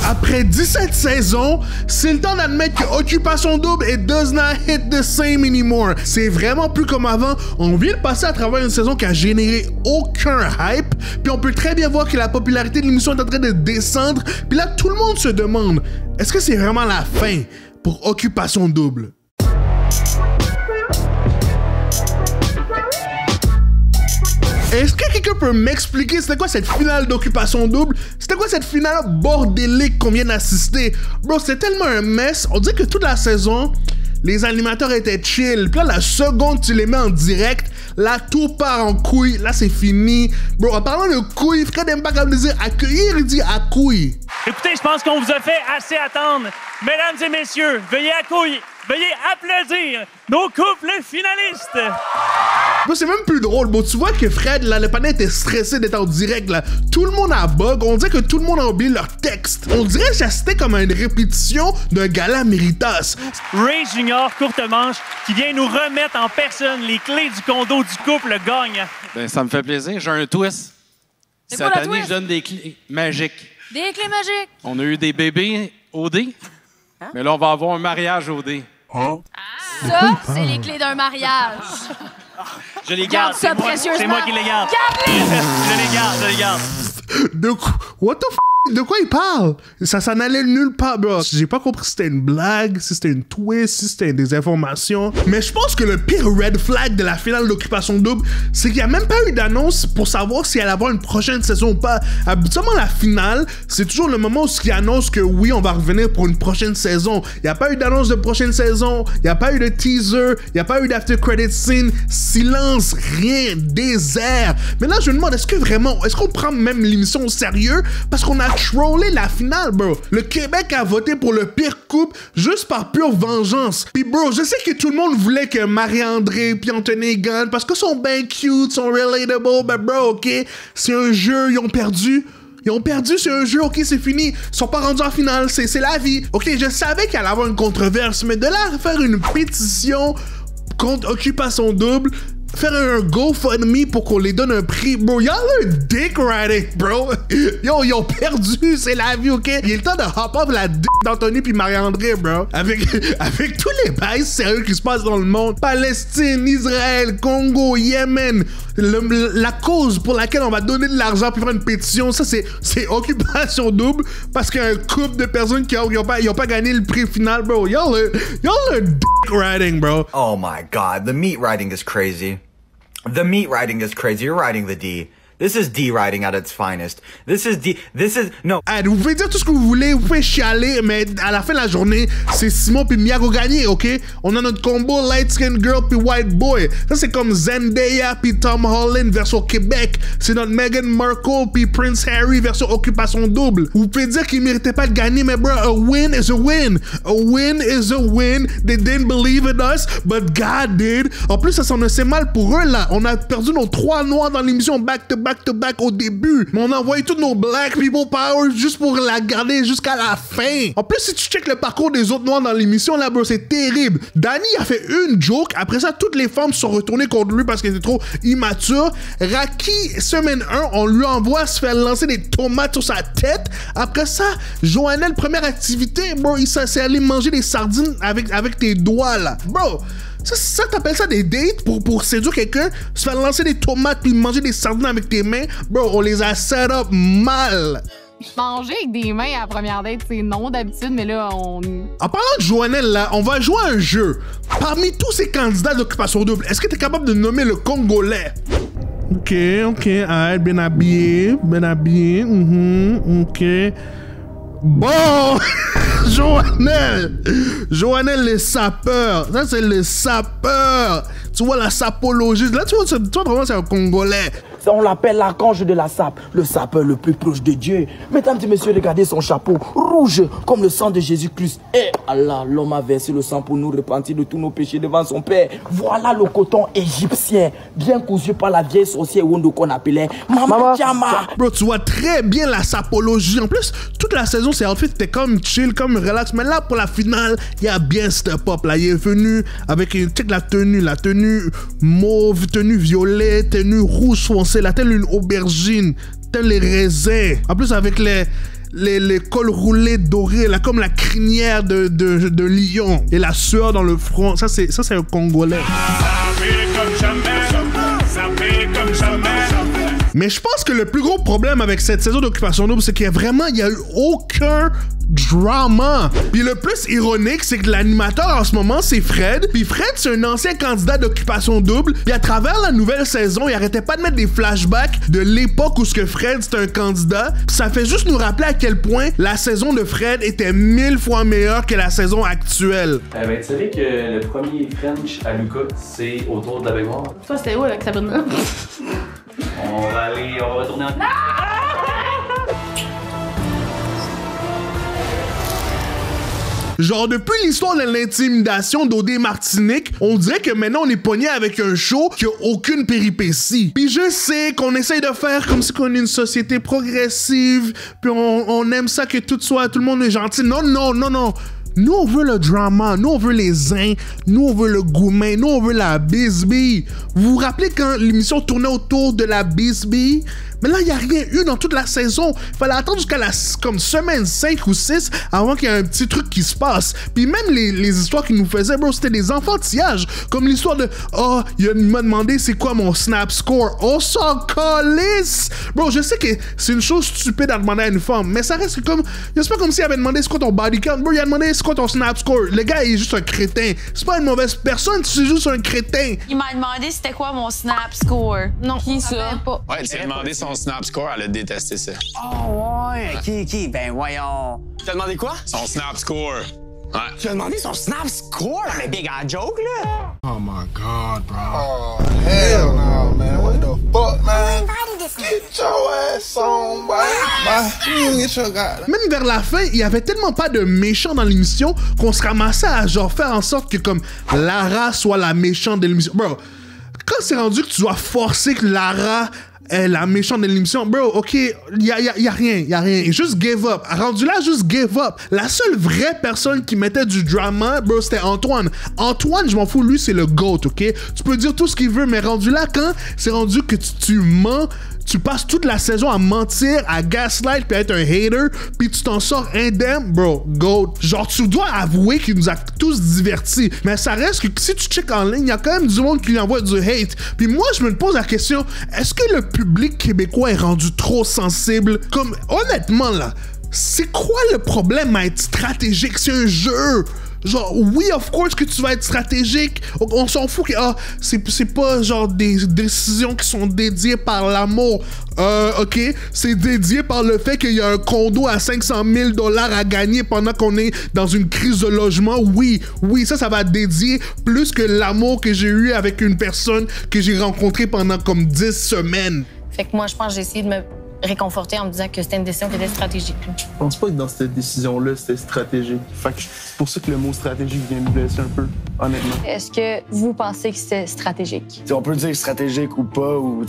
Après 17 saisons, c'est le temps d'admettre que Occupation Double it does not hit the same anymore. C'est vraiment plus comme avant. On vient de passer à travers une saison qui a généré aucun hype, puis on peut très bien voir que la popularité de l'émission est en train de descendre, puis là tout le monde se demande, est-ce que c'est vraiment la fin pour Occupation Double? Est-ce que quelqu'un peut m'expliquer c'était quoi cette finale d'Occupation Double? C'était quoi cette finale bordélique qu'on vient d'assister? Bro, c'était tellement un mess. On dirait que toute la saison, les animateurs étaient chill. Puis là, la seconde tu les mets en direct, là, tout part en couille. Là, c'est fini. Bro, en parlant de couilles, Fred n'aime pas comme dire accueillir, il dit à couille. Écoutez, je pense qu'on vous a fait assez attendre. Mesdames et messieurs, veuillez accouiller. Veuillez applaudir nos couples finalistes! Bon, c'est même plus drôle, bon, tu vois que Fred, là, le panel était stressé d'être en direct, là. Tout le monde a bug, on dirait que tout le monde a oublié leur texte. On dirait que c'était comme une répétition d'un gala Méritas. Ray Junior Courtemanche, qui vient nous remettre en personne les clés du condo du couple gagnant. Ben, ça me fait plaisir, j'ai un twist. Cette année, je donne des clés magiques. Des clés magiques! On a eu des bébés OD, mais là, on va avoir un mariage OD. Hein? Ça, c'est les clés d'un mariage. Je les garde, c'est moi qui les garde. Garde-les! Je les garde. De quoi? What the f***? De quoi il parle? Ça s'en allait nulle part, bro. J'ai pas compris si c'était une blague, si c'était une twist, si c'était des informations. Mais je pense que le pire red flag de la finale d'Occupation Double, c'est qu'il n'y a même pas eu d'annonce pour savoir si elle allait avoir une prochaine saison ou pas. Habituellement, la finale, c'est toujours le moment où ils annoncent que oui, on va revenir pour une prochaine saison. Il n'y a pas eu d'annonce de prochaine saison, il n'y a pas eu de teaser, il n'y a pas eu d'after credit scene, silence, rien, désert. Mais là, je me demande, est-ce qu'on prend même l'émission au sérieux? Parce qu'on a trollé la finale, bro. Le Québec a voté pour le pire couple juste par pure vengeance. Puis, bro, je sais que tout le monde voulait que Marie-André puis Anthony gagnent parce que sont bien cute, sont relatable, mais bro, ok, c'est un jeu, ils ont perdu. Ils ont perdu, c'est un jeu, ok, c'est fini. Ils sont pas rendus en finale, c'est la vie. Ok, je savais qu'il allait y avoir une controverse, mais de là à faire une pétition contre Occupation Double, faire un GoFundMe pour qu'on les donne un prix. Bro, y'all a un dick riding, bro. Yo, ils ont perdu, c'est la vie, ok? Il est le temps de hop off la dick d'Anthony puis Marie-André, bro. Avec tous les bails sérieux qui se passent dans le monde. Palestine, Israël, Congo, Yémen. La cause pour laquelle on va donner de l'argent puis faire une pétition, ça c'est Occupation Double parce qu'il y a un couple de personnes qui ont pas gagné le prix final, bro. Y'all a dick riding, bro. Oh my god, the meat riding is crazy. The meat riding is crazy. You're riding the D. This is D riding at its finest. No. Vous pouvez dire tout ce que vous voulez, vous pouvez chialer, mais à la fin de la journée, c'est Simon puis Miago gagné, ok? On a notre combo light skin girl puis white boy. Ça c'est comme Zendaya puis Tom Holland version Québec. C'est notre Meghan Markle puis Prince Harry version Occupation Double. Vous pouvez dire qu'ils méritaient pas de gagner, mais bro, a win is a win. A win is a win. They didn't believe in us, but God did. En plus, ça s'en assez mal pour eux là. On a perdu nos 3 noirs dans l'émission back to back au début. Mais on a envoyé tous nos Black People Power juste pour la garder jusqu'à la fin. En plus, si tu checkes le parcours des autres noirs dans l'émission, là, bro, c'est terrible. Danny a fait une joke. Après ça, toutes les femmes se sont retournées contre lui parce qu'elle était trop immature. Raki, semaine 1, on lui envoie se faire lancer des tomates sur sa tête. Après ça, Joannelle, première activité, bro, il s'est allé manger des sardines avec tes doigts, là. Bro, ça t'appelles ça des dates pour séduire quelqu'un, se faire lancer des tomates puis manger des sardines avec tes mains? Bro, on les a set up mal. Manger avec des mains à la première date, c'est non d'habitude, mais là, on... En parlant de Joannelle, là, on va jouer à un jeu. Parmi tous ces candidats d'Occupation Double, est-ce que t'es capable de nommer le Congolais? Ok, alright, bien habillé, ok. Bon, Joannelle le sapeur. Ça, c'est le sapeur. Tu vois la sapologie. Là, tu vois vraiment, c'est un Congolais. On l'appelle l'archange de la sape, le sapeur le plus proche de Dieu. Mesdames et messieurs, regardez son chapeau, rouge comme le sang de Jésus-Christ. Et Allah, l'homme a versé le sang pour nous repentir de tous nos péchés devant son Père. Voilà le coton égyptien, bien cousu par la vieille sorcière Wondo qu'on appelait Mama Tiama. Bro, tu vois très bien la sapologie. En plus, toute la saison, ses outfits étaient comme chill, comme relax. Mais là, pour la finale, il a bien step up. Là, il est venu avec la tenue mauve, tenue violet, tenue rouge foncé. La telle une aubergine, tel les raisins. En plus, avec les cols roulés dorés, là, comme la crinière de lion et la sueur dans le front. Ça, c'est un Congolais. Mais je pense que le plus gros problème avec cette saison d'Occupation Double, c'est qu'il y a eu aucun drama. Puis le plus ironique, c'est que l'animateur en ce moment, c'est Fred. Puis Fred, c'est un ancien candidat d'Occupation Double. Puis à travers la nouvelle saison, il arrêtait pas de mettre des flashbacks de l'époque où ce que Fred, c'était un candidat. Puis ça fait juste nous rappeler à quel point la saison de Fred était 1000 fois meilleure que la saison actuelle. Ben, tu savais que le premier French à Lucas, c'est autour de la baignoire? Toi, c'était où avec Sabrina? On va retourner en... Genre, depuis l'histoire de l'intimidation d'Odé Martinique, on dirait que maintenant on est pogné avec un show qui a aucune péripétie. Puis je sais qu'on essaye de faire comme si on est une société progressive, puis on aime ça que tout le monde est gentil. Non. Nous, on veut le drama, nous, on veut les zins, nous, on veut le goumin, nous, on veut la bisbille. Vous vous rappelez quand l'émission tournait autour de la bisbille? Mais là, il n'y a rien eu dans toute la saison. Il fallait attendre jusqu'à la semaine 5 ou 6 avant qu'il y ait un petit truc qui se passe. Puis même les histoires qu'ils nous faisaient, bro, c'était des enfantillages. Comme l'histoire de « Oh, il m'a demandé c'est quoi mon snap score. » On s'en calisse! Bro, je sais que c'est une chose stupide à demander à une femme, mais ça reste comme... C'est pas comme s'il avait demandé c'est quoi ton body count. Bro, il a demandé c'est quoi ton snap score. Le gars, il est juste un crétin. C'est pas une mauvaise personne, c'est juste un crétin. Il m'a demandé c'était quoi mon snap score. Non, qui ça? Pas. Ouais, elle s'est demandé son snap score, elle a détesté ça. Oh ouais, ok, ben voyons. Tu t'as demandé quoi? Son snap score. Ouais. Tu as demandé son snap score? Mais big ass joke, là. Oh my God, bro. Oh, hell no, man. What the fuck, man? Get your ass on, boy. Même vers la fin, il y avait tellement pas de méchants dans l'émission qu'on se ramassait à genre faire en sorte que comme Lara soit la méchante de l'émission. Bro, quand c'est rendu que tu dois forcer que Lara est la méchante de l'émission, bro, ok, y a rien. Juste give up. Rendu là, juste give up. La seule vraie personne qui mettait du drama, bro, c'était Antoine. Antoine, je m'en fous, lui, c'est le GOAT, ok? Tu peux dire tout ce qu'il veut, mais rendu là, quand c'est rendu que tu mens, tu passes toute la saison à mentir, à gaslight, puis à être un hater, puis tu t'en sors indemne, bro, GOAT. Genre, tu dois avouer qu'il nous a tous divertis. Mais ça reste que si tu checkes en ligne, il y a quand même du monde qui lui envoie du hate. Puis moi, je me pose la question, est-ce que le public québécois est rendu trop sensible? Comme, honnêtement, là, c'est quoi le problème à être stratégique? C'est un jeu. Genre, oui, of course que tu vas être stratégique. On s'en fout que c'est pas genre des décisions qui sont dédiées par l'amour. Ok, c'est dédié par le fait qu'il y a un condo à 500 000 $ à gagner pendant qu'on est dans une crise de logement. Oui, ça va dédier plus que l'amour que j'ai eu avec une personne que j'ai rencontrée pendant comme 10 semaines. Fait que moi, je pense que j'ai essayé de me réconforter en me disant que c'était une décision qui était stratégique. Je pense pas que dans cette décision-là, c'était stratégique. Fait que c'est pour ça que le mot stratégique vient me blesser un peu, honnêtement. Est-ce que vous pensez que c'était stratégique? T'sais, on peut dire stratégique ou pas, ou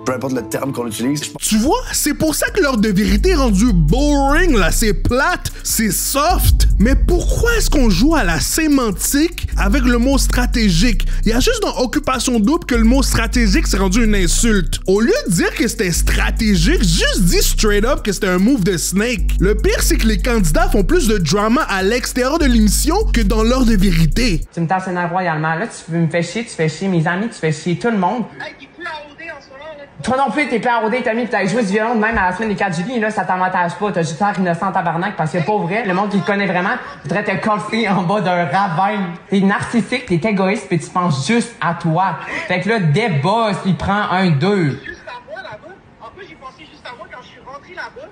peu importe le terme qu'on utilise. Tu vois, c'est pour ça que l'heure de vérité est rendue boring, là. C'est plate, c'est soft. Mais pourquoi est-ce qu'on joue à la sémantique avec le mot stratégique? Il y a juste dans Occupation Double que le mot stratégique s'est rendu une insulte. Au lieu de dire que c'était stratégique, juste dis straight up que c'était un move de Snake. Le pire, c'est que les candidats font plus de drama à l'extérieur de l'émission que dans l'heure de vérité. Tu me tasses royalement. Là, tu me fais chier, tu fais chier mes amis, tu fais chier tout le monde. Toi non plus, t'es plus à OD, t'as mis, pis t'as joué du violon de même à la semaine des 4 juillet, là, ça t'avantage pas. T'as juste l'air innocent en tabarnak parce que pas vrai, le monde qui te connaît vraiment voudrait te casser en bas d'un ravin. T'es narcissique, t'es égoïste, pis tu penses juste à toi. Fait que là, débosse, il prend 1-2. Juste à moi, là-bas. En plus, j'ai pensé juste à moi quand je suis rentré là-bas.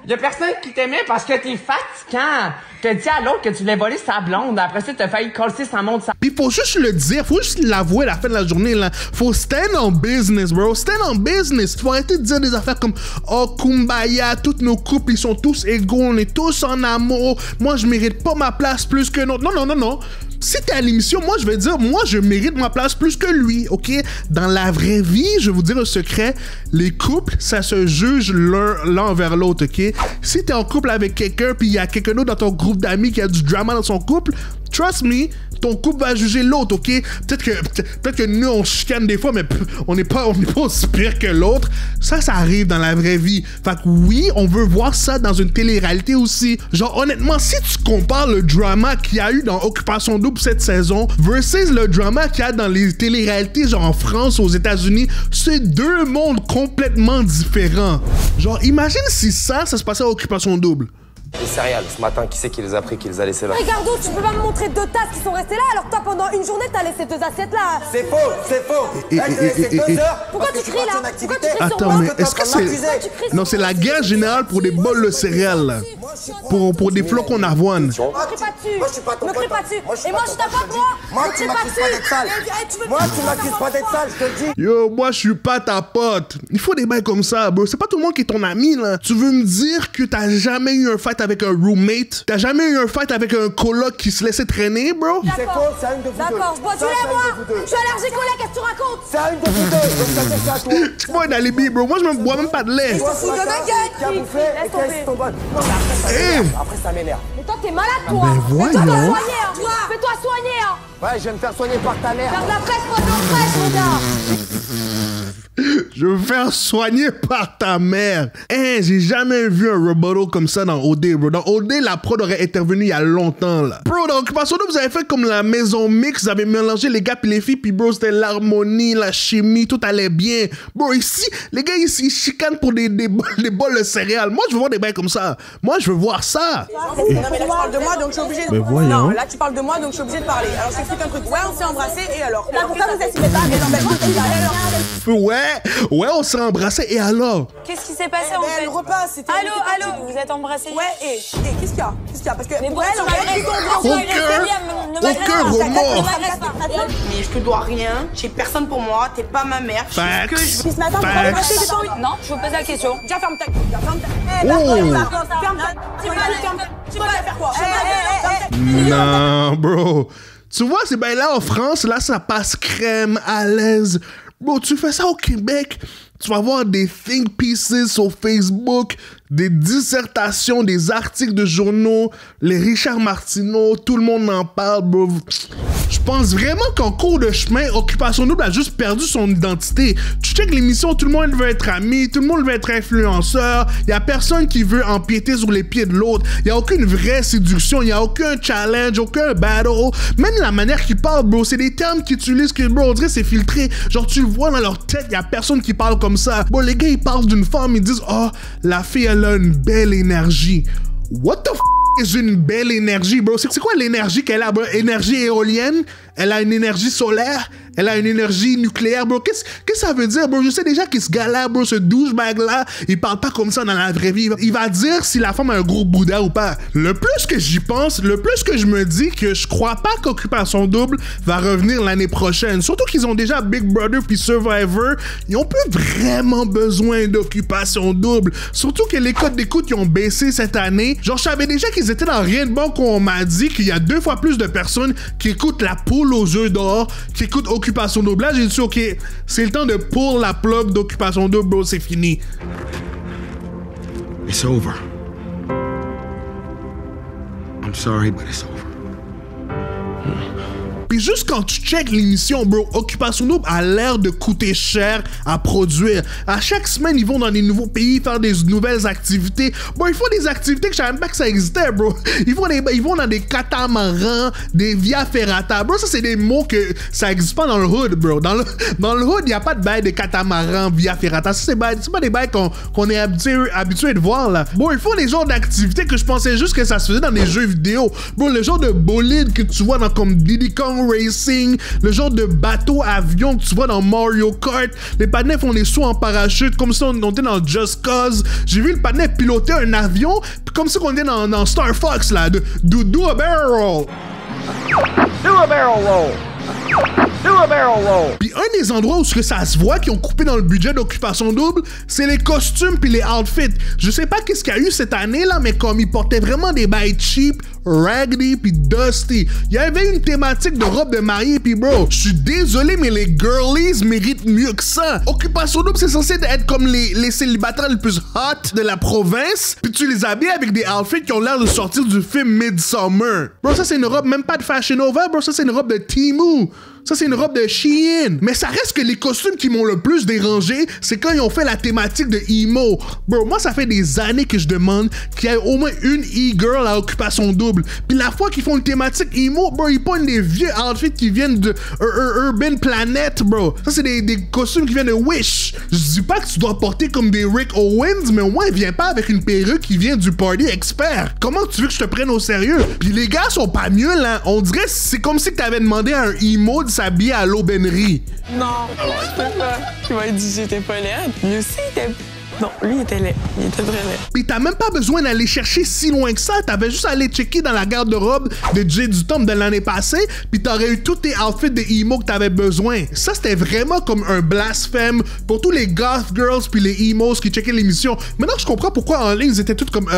Y'a personne qui t'aimait parce que t'es fatigant. Que dis à l'autre que tu voulais voler sa blonde. Après ça, t'as failli casser sa montre. Pis faut juste le dire, faut juste l'avouer à la fin de la journée, là. Faut stand on business, bro. Stand on business. Faut arrêter de dire des affaires comme « Oh, kumbaya, toutes nos couples, ils sont tous égaux, on est tous en amour. Moi, je mérite pas ma place plus que l'autre. » Non. Si t'es à l'émission, moi, je vais dire « Moi, je mérite ma place plus que lui. » OK? Dans la vraie vie, je vais vous dire un secret. Les couples, ça se juge l'un envers l'autre, OK? Si t'es en couple avec quelqu'un, puis il y a quelqu'un d'autre dans ton groupe d'amis qui a du drama dans son couple, trust me, ton couple va juger l'autre, ok? Peut-être que nous, on chicane des fois, mais on n'est pas aussi pire que l'autre. Ça arrive dans la vraie vie. Fait que oui, on veut voir ça dans une télé-réalité aussi. Genre, honnêtement, si tu compares le drama qu'il y a eu dans Occupation Double cette saison versus le drama qu'il y a dans les télé-réalités, genre en France, aux États-Unis, c'est deux mondes complètement différents. Genre, imagine si ça se passait à Occupation Double. Les céréales, ce matin, qui c'est qui les a pris, qui les a laissés là? Ricardo, tu peux pas me montrer 2 tasses qui sont restées là alors que toi, pendant une journée, t'as laissé 2 assiettes là. C'est faux, c'est faux. Pourquoi tu cries là? Pourquoi tu cries sur Attends, moi? mais est-ce que c'est... Non, c'est la guerre générale pour des bols de céréales, là. Pour des flocons d'avoine. Me crie pas dessus. Me crie pas dessus. Et moi, je t'apporte moi. Moi, tu m'accuses pas d'être sale. Moi, tu m'accuses pas d'être sale, je te le dis. Yo, moi, je suis pas ta pote. Il faut des bails comme ça, bro. C'est pas tout le monde qui est ton ami, là. Tu veux me dire que t'as jamais eu un fight avec un roommate? T'as jamais eu un fight avec un coloc qui se laissait traîner, bro? C'est faux, c'est à une de vous deux. D'accord, je bois du lait, moi. Je suis allergique au lait, qu'est-ce que tu racontes? C'est à une de vous deux, donc ça fait ça, toi. C'est pas un alibi, bro. Moi, je me bois même pas de lait. Je te fous de ma gueule. Laisse tomber. Après, ça m'énerve. Mais toi, t'es malade, toi. Ben voyons. Fais-toi soigner, hein. Fais-toi soigner, hein. Ouais, je vais me faire soigner par ta mère. Faire de la presse, moi, t'en presse, mon gars. Je veux me faire soigner par ta mère. J'ai jamais vu un rebuttal comme ça dans OD, bro. Dans OD, la prod aurait intervenu il y a longtemps, là. Bro, dans Occupation Double, vous avez fait comme la maison mix, vous avez mélangé les gars puis les filles, puis bro, c'était l'harmonie, la chimie, tout allait bien. Bro, ici, les gars, ici, ils chicanent pour des bols de céréales. Moi, je veux voir des bails comme ça. Moi, je veux voir ça. Non, mais là, tu parles de moi, donc je suis obligé de... Mais voyons. Non, là, tu parles de moi, donc je suis obligé de parler. Alors, je t'explique un truc. Ouais, on s'est embrassés, et alors? Là, pourquoi vous êtes si bêta? Mais non, mais moi, Ouais, on s'est embrassés, et alors? Qu'est-ce qui s'est passé, en fait? Le repas, c'était... Allô, vous êtes embrassés? Ouais, et qu'est-ce qu'il y a? Qu'est-ce qu'il y a? Parce que... Mais pour elle, aucun remords. Mais je te dois rien, j'ai personne pour moi, t'es pas ma mère. Facts. Ce matin, vous m'avez embrassé, j'ai pas envie. Non, je vous pose la question. Déjà, ferme ta gueule. Ferme ta... Tu vas faire quoi? Non, bro. Tu vois, c'est bien là en France, là, ça passe crème, à l'aise. Bro, tu fais ça au Québec, tu vas voir des think pieces sur Facebook, des dissertations, des articles de journaux, les Richard Martineau, tout le monde en parle, bro. Je pense vraiment qu'en cours de chemin, Occupation Double a juste perdu son identité. Tu checkes l'émission, tout le monde veut être ami, tout le monde veut être influenceur, y a personne qui veut empiéter sur les pieds de l'autre, y a aucune vraie séduction, y a aucun challenge, aucun battle, même la manière qu'ils parlent, bro, c'est des termes qu'ils utilisent que, bro, on dirait c'est filtré, genre tu le vois dans leur tête, y a personne qui parle comme ça. Bon, les gars, ils parlent d'une femme, ils disent, oh, la fille, elle a une belle énergie. What the f*** est une belle énergie, bro? C'est quoi l'énergie qu'elle a, bro? Énergie éolienne? Elle a une énergie solaire? Elle a une énergie nucléaire, bro? Qu'est-ce que ça veut dire, bro? Je sais déjà qu'il se galère, bro, ce douchebag-là. Il parle pas comme ça dans la vraie vie. Il va dire si la femme a un gros Bouddha ou pas. Le plus que j'y pense, le plus que je me dis que je crois pas qu'Occupation Double va revenir l'année prochaine. Surtout qu'ils ont déjà Big Brother puis Survivor. Ils ont plus vraiment besoin d'Occupation Double. Surtout que les codes d'écoute ils ont baissé cette année. Genre, je savais déjà qu'ils étaient dans Rien de bon qu'on m'a dit qu'il y a 2 fois plus de personnes qui écoutent la poule aux œufs d'or, qui écoutent Occupation Double. Là, j'ai dit, OK, c'est le temps de pull la plug d'Occupation Double, bro, c'est fini. It's over. I'm sorry, but it's over. Puis juste quand tu check l'émission, bro, Occupation Double a l'air de coûter cher à produire. À chaque semaine, ils vont dans des nouveaux pays faire des nouvelles activités. Bon, ils font des activités que je savais même pas que ça existait, bro. Ils vont dans des catamarans, des via ferrata. Bro, ça, c'est des mots que ça existe pas dans le hood, bro. Dans le hood, il n'y a pas de bail de catamarans, via ferrata. Ça, c'est pas des bails qu'on est habitué de voir, là. Bon, ils font des genres d'activités que je pensais juste que ça se faisait dans des jeux vidéo. Bro, le genre de bolide que tu vois dans comme Diddy Kong Racing, le genre de bateau avion que tu vois dans Mario Kart, les panneaux font des sauts en parachute comme si on était dans Just Cause. J'ai vu le panneau piloter un avion comme si on était dans Star Fox là, do a barrel roll. Do a barrel roll. Do a barrel roll. Puis un des endroits où ça se voit qu'ils ont coupé dans le budget d'Occupation Double, c'est les costumes puis les outfits. Je sais pas qu'est-ce qu'il y a eu cette année là, mais comme ils portaient vraiment des bails cheap, raggedy puis dusty. Il y avait une thématique de robe de mariée puis bro, je suis désolé mais les girlies méritent mieux que ça. Occupation Double c'est censé être comme les célibataires les plus hot de la province puis tu les habilles avec des outfits qui ont l'air de sortir du film Midsommar. Bro, ça c'est une robe même pas de Fashion Nova, bro, ça c'est une robe de Temu. Ça, c'est une robe de Shein. Mais ça reste que les costumes qui m'ont le plus dérangé, c'est quand ils ont fait la thématique de emo. Bro, moi, ça fait des années que je demande qu'il y ait au moins une e-girl à Occupation Double. Puis la fois qu'ils font une thématique emo, bro, ils pognent des vieux outfits qui viennent de Urban Planet, bro. Ça, c'est des costumes qui viennent de Wish. Je dis pas que tu dois porter comme des Rick Owens, mais au moins, viens pas avec une perruque qui vient du Party Expert. Comment tu veux que je te prenne au sérieux? Puis les gars sont pas mieux, là. On dirait que c'est comme si t'avais demandé à un emo de s'habiller à l'aubainerie. Non, je peux pas. Il m'a dit que j'étais pas laide. Lui aussi, il était... Non, lui, il était laid. Il était très laid. Pis t'as même pas besoin d'aller chercher si loin que ça. T'avais juste à aller checker dans la garde-robe de Jay du Tom de l'année passée, pis t'aurais eu tous tes outfits de emo que t'avais besoin. Ça, c'était vraiment comme un blasphème pour tous les goth girls pis les emos qui checkaient l'émission. Maintenant, je comprends pourquoi en ligne, ils étaient tous comme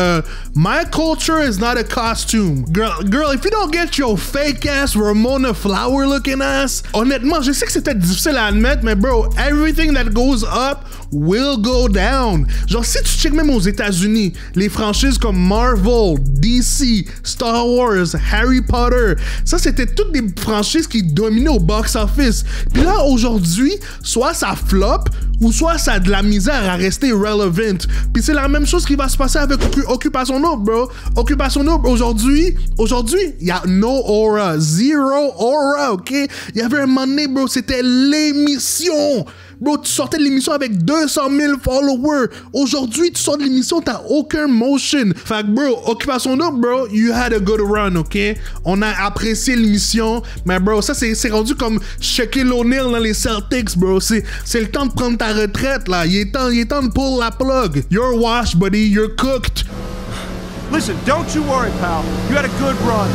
My culture is not a costume. Girl, if you don't get your fake-ass Ramona Flower-looking ass, honnêtement, je sais que c'était difficile à admettre, mais bro, everything that goes up will go down. Genre, si tu checkes même aux États-Unis, les franchises comme Marvel, DC, Star Wars, Harry Potter, ça c'était toutes des franchises qui dominaient au box-office. Puis là, aujourd'hui, soit ça flop, ou soit ça a de la misère à rester relevant. Puis c'est la même chose qui va se passer avec Occupation Double, bro. Occupation Double, aujourd'hui, il y a no aura, zero aura, ok? Il y avait un moment donné, bro, c'était l'émission. Bro, tu sortais de l'émission avec 200 000 followers. Aujourd'hui, tu sors de l'émission, t'as aucun motion. Fait que, bro, Occupation Double, bro, you had a good run, ok? On a apprécié l'émission, mais bro, ça, c'est rendu comme Shaquille O'Neal dans les Celtics, bro. C'est le temps de prendre ta retraite, là. Il est temps de pull la plug. You're washed, buddy. You're cooked. Listen, don't you worry, pal. You had a good run.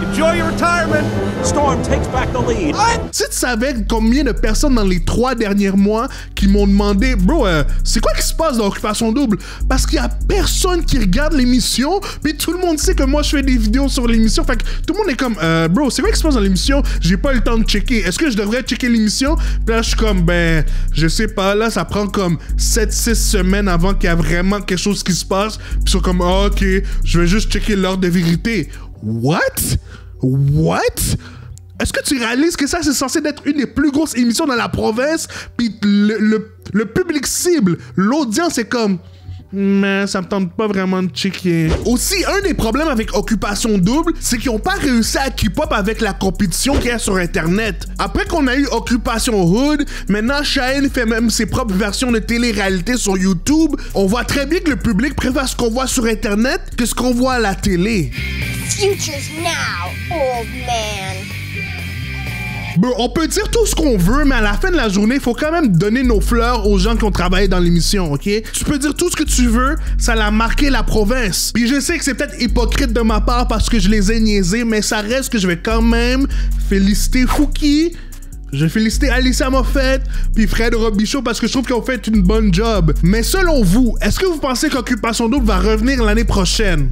Enjoy your retirement. Storm takes back the lead. Si tu savais combien de personnes dans les 3 derniers mois qui m'ont demandé, bro, c'est quoi qui se passe dans Occupation Double? Parce qu'il y a personne qui regarde l'émission, puis tout le monde sait que moi je fais des vidéos sur l'émission. Fait que tout le monde est comme, bro, c'est quoi qui se passe dans l'émission? J'ai pas eu le temps de checker. Est-ce que je devrais checker l'émission? Puis là, je suis comme, ben, je sais pas, là, ça prend comme 7-6 semaines avant qu'il y a vraiment quelque chose qui se passe. Puis ils sont comme, oh, ok, je vais juste checker l'heure de vérité. What? Est-ce que tu réalises que ça, c'est censé être une des plus grosses émissions dans la province? Puis le public cible, l'audience est comme... Mais ça me tente pas vraiment de checker. Aussi, un des problèmes avec Occupation Double, c'est qu'ils ont pas réussi à keep up avec la compétition qu'il y a sur Internet. Après qu'on a eu Occupation Hood, maintenant Shane fait même ses propres versions de télé-réalité sur YouTube. On voit très bien que le public préfère ce qu'on voit sur Internet que ce qu'on voit à la télé. Future's now, old man. Bro, on peut dire tout ce qu'on veut, mais à la fin de la journée, il faut quand même donner nos fleurs aux gens qui ont travaillé dans l'émission, ok? Tu peux dire tout ce que tu veux, ça l'a marqué la province. Puis je sais que c'est peut-être hypocrite de ma part parce que je les ai niaisés, mais ça reste que je vais quand même féliciter Fouki. Je vais féliciter Alicia Moffett puis Fred Robichaud parce que je trouve qu'ils ont fait une bonne job. Mais selon vous, est-ce que vous pensez qu'Occupation Double va revenir l'année prochaine?